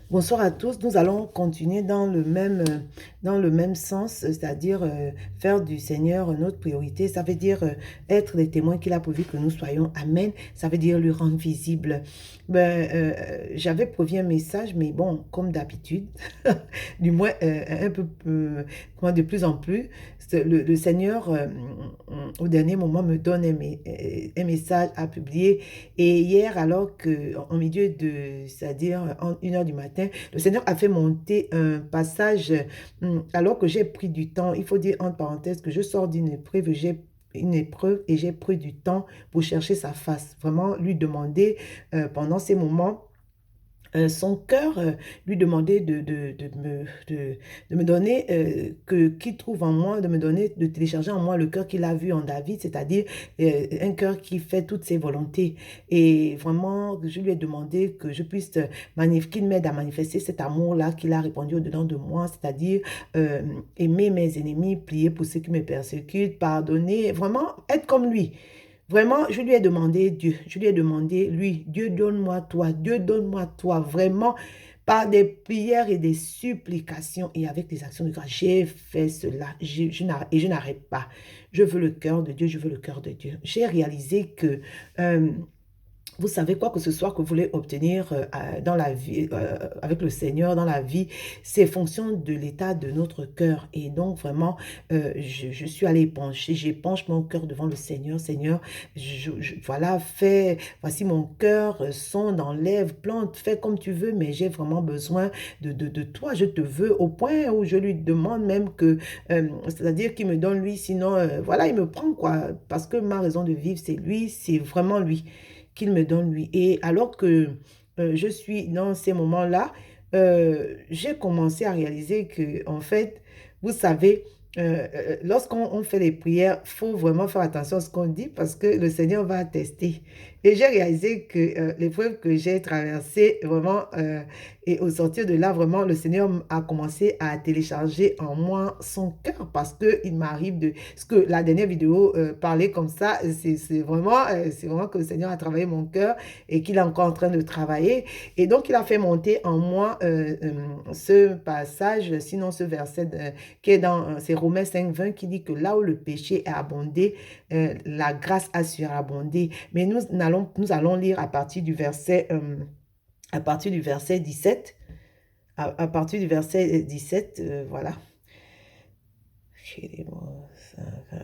Bonsoir à tous. Nous allons continuer dans le même sens, c'est-à-dire faire du Seigneur notre priorité. Ça veut dire être les témoins qu'il a pourvu que nous soyons. Amen. Ça veut dire lui rendre visible. J'avais prévu un message, mais bon, comme d'habitude, du moins un peu, de plus en plus, le Seigneur, au dernier moment, me donne un message à publier. Et hier, alors que, en milieu de, c'est-à-dire en 1 heure du matin, le Seigneur a fait monter un passage, alors que j'ai pris du temps. Il faut dire, entre parenthèses, que je sors d'une épreuve, et j'ai pris du temps pour chercher sa face. Vraiment, lui demander pendant ces moments son cœur lui demandait de me donner, qu'il trouve en moi, de me donner, de télécharger en moi le cœur qu'il a vu en David, c'est-à-dire un cœur qui fait toutes ses volontés. Et vraiment, je lui ai demandé que je puisse, qu'il m'aide à manifester cet amour-là qu'il a répandu au-dedans de moi, c'est-à-dire euh, aimer mes ennemis, prier pour ceux qui me persécutent, pardonner, vraiment être comme lui. Vraiment, je lui ai demandé Dieu, je lui ai demandé, lui, Dieu Dieu donne-moi toi, vraiment, par des prières et des supplications et avec des actions de grâce. J'ai fait cela et je n'arrête pas. Je veux le cœur de Dieu, je veux le cœur de Dieu. J'ai réalisé que euh, vous savez, quoi que ce soit que vous voulez obtenir dans la vie, avec le Seigneur, dans la vie, c'est fonction de l'état de notre cœur. Et donc, vraiment, je suis allée pencher, j'épanche mon cœur devant le Seigneur. Seigneur, voilà, voici mon cœur, sonde, enlève, plante, fais comme tu veux, mais j'ai vraiment besoin de toi. Je te veux au point où je lui demande même que, c'est-à-dire qu'il me donne lui, sinon, voilà, il me prend, quoi. Parce que ma raison de vivre, c'est lui, c'est vraiment lui qu'il me donne lui. Et alors que je suis dans ces moments-là, j'ai commencé à réaliser que, en fait, vous savez, lorsqu'on fait les prières, il faut vraiment faire attention à ce qu'on dit parce que le Seigneur va attester. Et j'ai réalisé que l'épreuve que j'ai traversée, vraiment, et au sortir de là, vraiment, le Seigneur a commencé à télécharger en moi son cœur parce qu'il m'arrive de... Ce que la dernière vidéo parlait comme ça, c'est vraiment que le Seigneur a travaillé mon cœur et qu'il est encore en train de travailler. Et donc, il a fait monter en moi ce passage, sinon ce verset qui est dans c'est Romains 5, 20 qui dit que là où le péché est abondé, la grâce a surabondé. Mais nous allons lire à partir du verset 17. À partir du verset 17, voilà.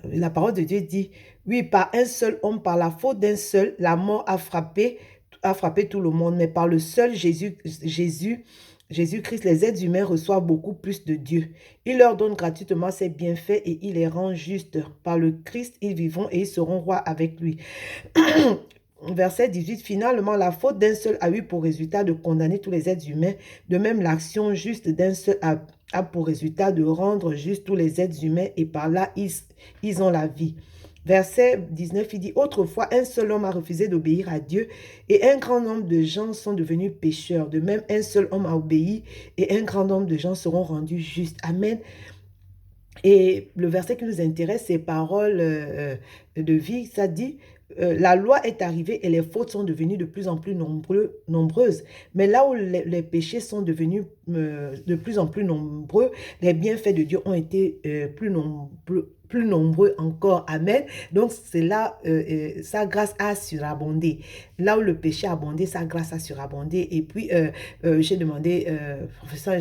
La parole de Dieu dit, oui, par un seul homme, par la faute d'un seul, la mort a frappé tout le monde, mais par le seul Jésus-Christ, les êtres humains reçoivent beaucoup plus de Dieu. Il leur donne gratuitement ses bienfaits et il les rend justes. Par le Christ, ils vivront et ils seront rois avec lui. Verset 18, finalement, la faute d'un seul a eu pour résultat de condamner tous les êtres humains. De même, l'action juste d'un seul a pour résultat de rendre juste tous les êtres humains et par là, ils ont la vie. Verset 19, il dit, autrefois, un seul homme a refusé d'obéir à Dieu et un grand nombre de gens sont devenus pécheurs. De même, un seul homme a obéi et un grand nombre de gens seront rendus justes. Amen. Et le verset qui nous intéresse, c'est paroles de vie. Ça dit, la loi est arrivée et les fautes sont devenues de plus en plus nombreuses. Mais là où les péchés sont devenus de plus en plus nombreux, les bienfaits de Dieu ont été plus nombreux encore. Amen. Donc, c'est là, sa grâce a surabondé. Là où le péché a abondé, sa grâce a surabondé. Et puis, j'ai demandé, professeur,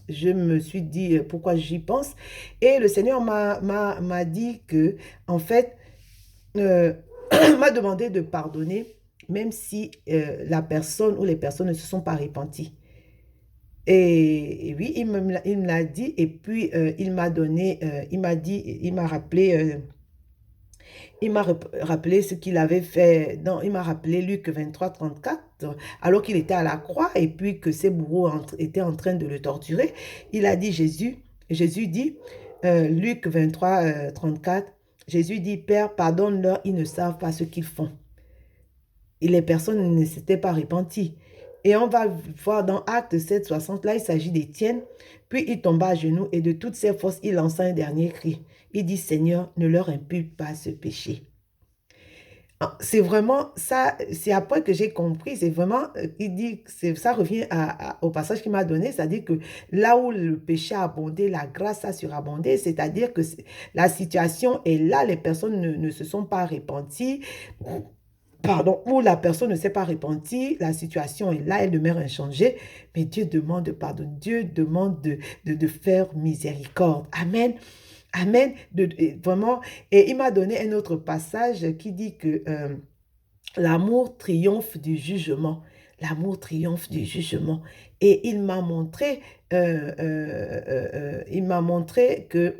je me suis dit pourquoi j'y pense. Et le Seigneur m'a dit que, en fait, euh, m'a demandé de pardonner, même si la personne ou les personnes ne se sont pas repenties. Et oui, il me l'a dit, et puis il m'a donné, il m'a dit, il m'a rappelé ce qu'il avait fait, il m'a rappelé Luc 23, 34 alors qu'il était à la croix et puis que ses bourreaux étaient en train de le torturer. Il a dit, Jésus dit, Luc 23, 34 Jésus dit, Père, pardonne-leur, ils ne savent pas ce qu'ils font. Et les personnes ne s'étaient pas repenties. Et on va voir dans Acte 7, 60 là, il s'agit d'Étienne. Puis il tomba à genoux et de toutes ses forces, il lança un dernier cri. Il dit, Seigneur, ne leur impute pas ce péché. C'est vraiment ça, c'est après que j'ai compris, c'est vraiment, il dit, ça revient au passage qu'il m'a donné, c'est-à-dire que là où le péché a abondé, la grâce a surabondé, c'est-à-dire que la situation est là, les personnes ne se sont pas repenties, pardon, où la personne ne s'est pas repentie, la situation est là, elle demeure inchangée, mais Dieu demande pardon, Dieu demande de faire miséricorde. Amen. Amen. Vraiment, et il m'a donné un autre passage qui dit que l'amour triomphe du jugement. L'amour triomphe du jugement. Et il m'a montré que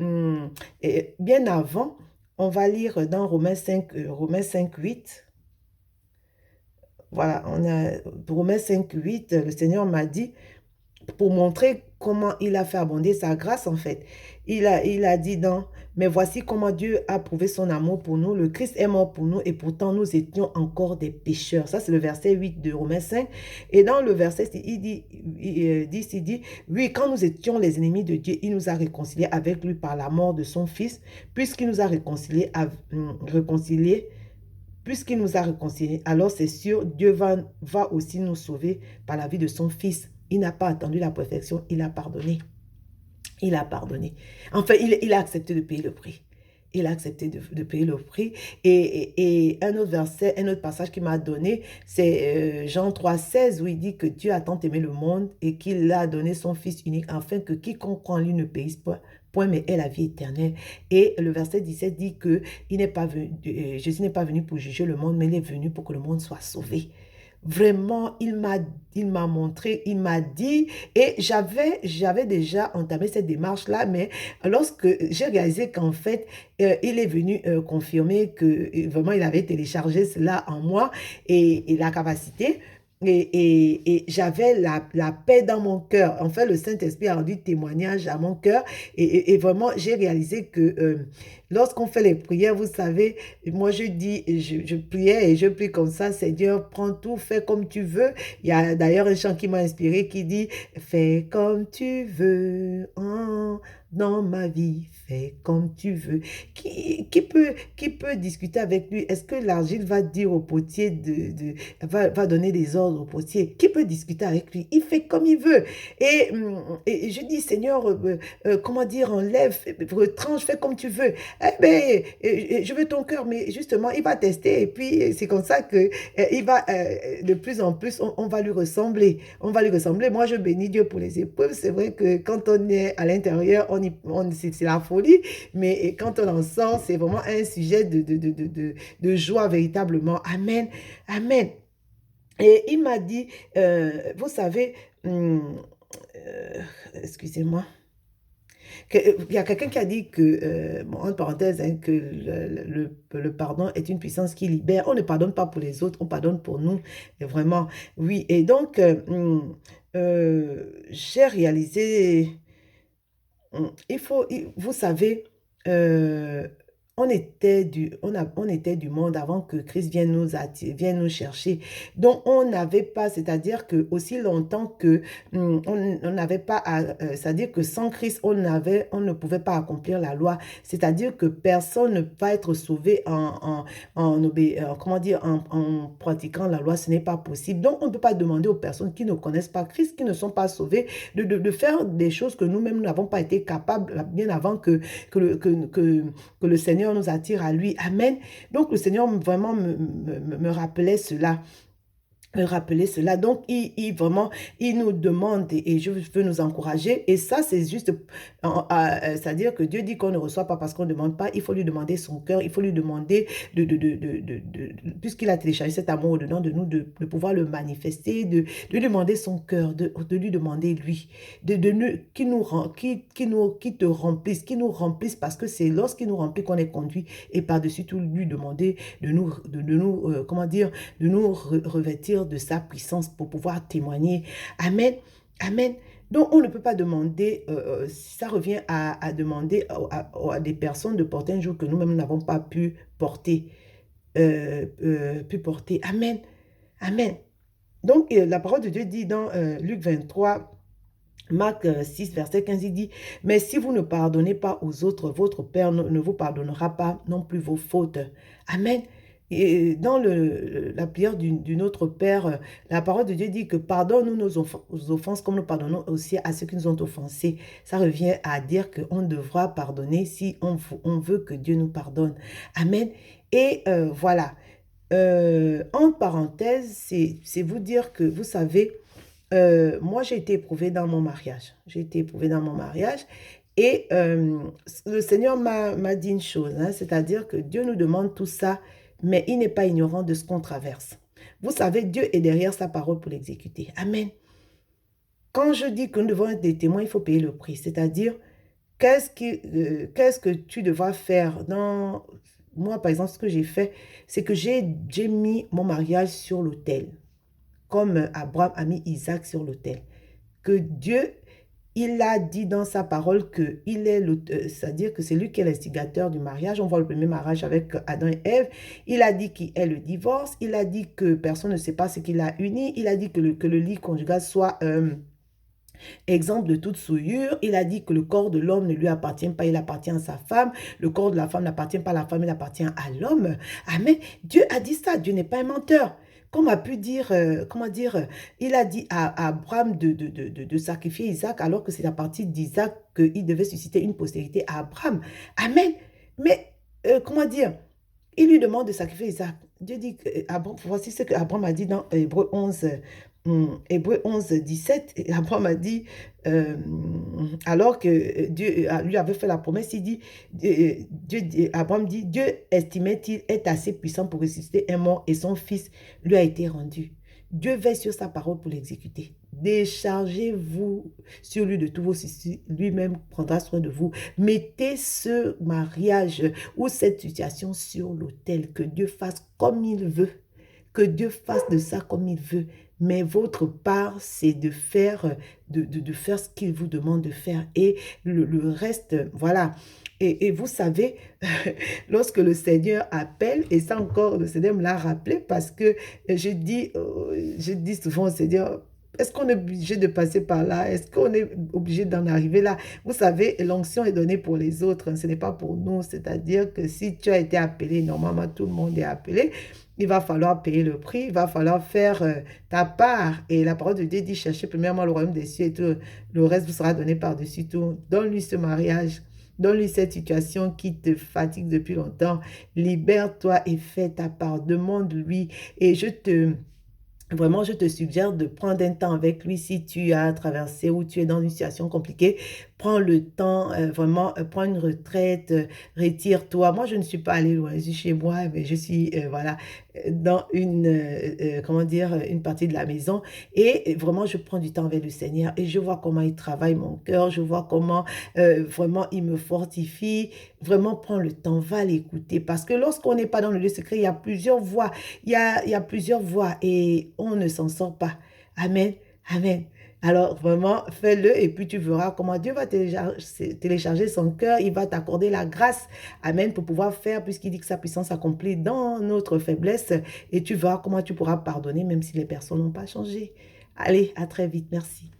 bien avant, on va lire dans Romains 5 8. Voilà, on a Romains 5 8, le Seigneur m'a dit, pour montrer comment il a fait abonder sa grâce, en fait. Il a dit dans, mais voici comment Dieu a prouvé son amour pour nous. Le Christ est mort pour nous et pourtant nous étions encore des pécheurs. Ça, c'est le verset 8 de Romains 5. Et dans le verset, il dit, oui, quand nous étions les ennemis de Dieu, il nous a réconciliés avec lui par la mort de son Fils, puisqu'il nous a réconciliés, alors c'est sûr, Dieu va aussi nous sauver par la vie de son Fils. Il n'a pas attendu la perfection, il a pardonné. Il a pardonné. Enfin, il a accepté de payer le prix. Il a accepté de payer le prix. Et un autre verset, un autre passage qu'il m'a donné, c'est Jean 3,16 où il dit que Dieu a tant aimé le monde et qu'il a donné son Fils unique afin que quiconque croit en lui ne périsse pas, point, mais ait la vie éternelle. Et le verset 17 dit que Jésus n'est pas venu pour juger le monde, mais il est venu pour que le monde soit sauvé. Vraiment, il m'a montré, il m'a dit, et j'avais déjà entamé cette démarche-là, mais lorsque j'ai réalisé qu'en fait, il est venu confirmer que vraiment, il avait téléchargé cela en moi et la capacité. Et j'avais la paix dans mon cœur. En fait, le Saint-Esprit a rendu témoignage à mon cœur. Et vraiment, j'ai réalisé que lorsqu'on fait les prières, vous savez, moi je dis, je priais et je prie comme ça, Seigneur, prends tout, fais comme tu veux. Il y a d'ailleurs un chant qui m'a inspiré qui dit, fais comme tu veux, hein, dans ma vie, fais comme tu veux. Qui peut discuter avec lui? Est-ce que l'argile va dire au potier va donner des ordres au potier? Qui peut discuter avec lui? Il fait comme il veut. Et je dis, Seigneur, comment dire, enlève, retranche, fais comme tu veux. Eh bien, je veux ton cœur, mais justement, il va tester et puis c'est comme ça que il va de plus en plus, on va lui ressembler. On va lui ressembler. Moi, je bénis Dieu pour les épreuves. C'est vrai que quand on est à l'intérieur, c'est la folie, mais quand on en sort, c'est vraiment un sujet de joie véritablement. Amen. Amen. Et il m'a dit, vous savez, excusez-moi. Il y a quelqu'un qui a dit que, bon, entre parenthèses, hein, que le pardon est une puissance qui libère. On ne pardonne pas pour les autres, on pardonne pour nous. Et vraiment, oui. Et donc, j'ai réalisé, vous savez, euh, on était du monde avant que Christ vienne nous attirer, vienne nous chercher. Donc, on n'avait pas, c'est-à-dire que aussi longtemps que on n'avait pas, c'est-à-dire que sans Christ, on ne pouvait pas accomplir la loi. C'est-à-dire que personne ne va être sauvé comment dire, en pratiquant la loi. Ce n'est pas possible. Donc, on ne peut pas demander aux personnes qui ne connaissent pas Christ, qui ne sont pas sauvées, de faire des choses que nous-mêmes n'avons pas été capables bien avant que le Seigneur nous attire à lui. Amen. Donc, le Seigneur vraiment me rappelait cela. Rappeler cela. Donc, vraiment, il nous demande et je veux nous encourager. Et ça, c'est juste, c'est-à-dire que Dieu dit qu'on ne reçoit pas parce qu'on ne demande pas. Il faut lui demander son cœur. Il faut lui demander, puisqu'il a téléchargé cet amour au-dedans de nous, de pouvoir le manifester, de lui demander son cœur, de lui demander lui, qui te remplisse, qui nous remplisse parce que c'est lorsqu'il nous remplit qu'on est conduit et par-dessus tout lui demander comment dire, de nous revêtir de sa puissance pour pouvoir témoigner. Amen. Amen. Donc, on ne peut pas demander, ça revient à demander à des personnes de porter un jour que nous-mêmes n'avons pas pu porter. Amen. Amen. Donc, la parole de Dieu dit dans Luc 23, Marc 6, verset 15, il dit, mais si vous ne pardonnez pas aux autres, votre Père ne vous pardonnera pas non plus vos fautes. Amen. Et dans la prière du Notre Père, la parole de Dieu dit que pardonne-nous nos offenses comme nous pardonnons aussi à ceux qui nous ont offensés. Ça revient à dire qu'on devra pardonner si on veut que Dieu nous pardonne. Amen. Et voilà. En parenthèse, c'est vous dire que, vous savez, moi j'ai été éprouvée dans mon mariage. J'ai été éprouvée dans mon mariage. Et le Seigneur m'a dit une chose, hein, c'est-à-dire que Dieu nous demande tout ça, mais il n'est pas ignorant de ce qu'on traverse. Vous savez, Dieu est derrière sa parole pour l'exécuter. Amen. Quand je dis que nous devons être des témoins, il faut payer le prix. C'est-à-dire, qu'est-ce que tu devras faire dans... Moi, par exemple, ce que j'ai fait, c'est que j'ai mis mon mariage sur l'autel, comme Abraham a mis Isaac sur l'autel. Que Dieu, il a dit dans sa parole que il est c'est-à-dire que c'est lui qui est l'instigateur du mariage. On voit le premier mariage avec Adam et Ève. Il a dit qu'il est le divorce. Il a dit que personne ne sait pas ce qu'il a uni. Il a dit que le lit conjugal soit exemple de toute souillure. Il a dit que le corps de l'homme ne lui appartient pas, il appartient à sa femme. Le corps de la femme n'appartient pas à la femme, il appartient à l'homme. Amen. Dieu a dit ça. Dieu n'est pas un menteur. Comme a pu dire, comment dire, il a dit à Abraham de sacrifier Isaac alors que c'est à partir d'Isaac qu'il devait susciter une postérité à Abraham. Amen. Mais, comment dire, il lui demande de sacrifier Isaac. Dieu dit que, voici ce qu'Abraham a dit dans Hébreu 11, 17, Abraham a dit, alors que Dieu lui avait fait la promesse, il dit, Abraham dit, Dieu estimait-il être assez puissant pour ressusciter un mort et son fils lui a été rendu. Dieu veille sur sa parole pour l'exécuter. Déchargez-vous sur lui de tous vos soucis. Lui-même prendra soin de vous. Mettez ce mariage ou cette situation sur l'autel. Que Dieu fasse comme il veut. Que Dieu fasse de ça comme il veut. Mais votre part, c'est de faire, de faire ce qu'il vous demande de faire. Et le reste, voilà. Et vous savez, lorsque le Seigneur appelle, et ça encore, le Seigneur me l'a rappelé parce que je dis souvent au Seigneur, est-ce qu'on est obligé de passer par là? Est-ce qu'on est obligé d'en arriver là? Vous savez, l'onction est donnée pour les autres, hein, ce n'est pas pour nous. C'est-à-dire que si tu as été appelé, normalement tout le monde est appelé, il va falloir payer le prix, il va falloir faire ta part. Et la parole de Dieu dit, cherchez premièrement le royaume des cieux et tout, le reste vous sera donné par-dessus tout. Donne-lui ce mariage. Donne-lui cette situation qui te fatigue depuis longtemps. Libère-toi et fais ta part. Demande-lui. Et vraiment, je te suggère de prendre un temps avec lui si tu as traversé ou tu es dans une situation compliquée. Prends le temps, vraiment, prends une retraite, retire-toi. Moi, je ne suis pas allée loin, je suis chez moi, mais je suis, voilà, dans comment dire, une partie de la maison. Et vraiment, je prends du temps avec le Seigneur et je vois comment il travaille mon cœur, je vois comment vraiment il me fortifie. Vraiment, prends le temps, va l'écouter. Parce que lorsqu'on n'est pas dans le lieu secret, il y a plusieurs voix. Il y a plusieurs voix et on ne s'en sort pas. Amen. Amen. Alors, vraiment, fais-le et puis tu verras comment Dieu va télécharger son cœur. Il va t'accorder la grâce. Amen. Pour pouvoir faire, puisqu'il dit que sa puissance s'accomplit dans notre faiblesse. Et tu verras comment tu pourras pardonner, même si les personnes n'ont pas changé. Allez, à très vite. Merci.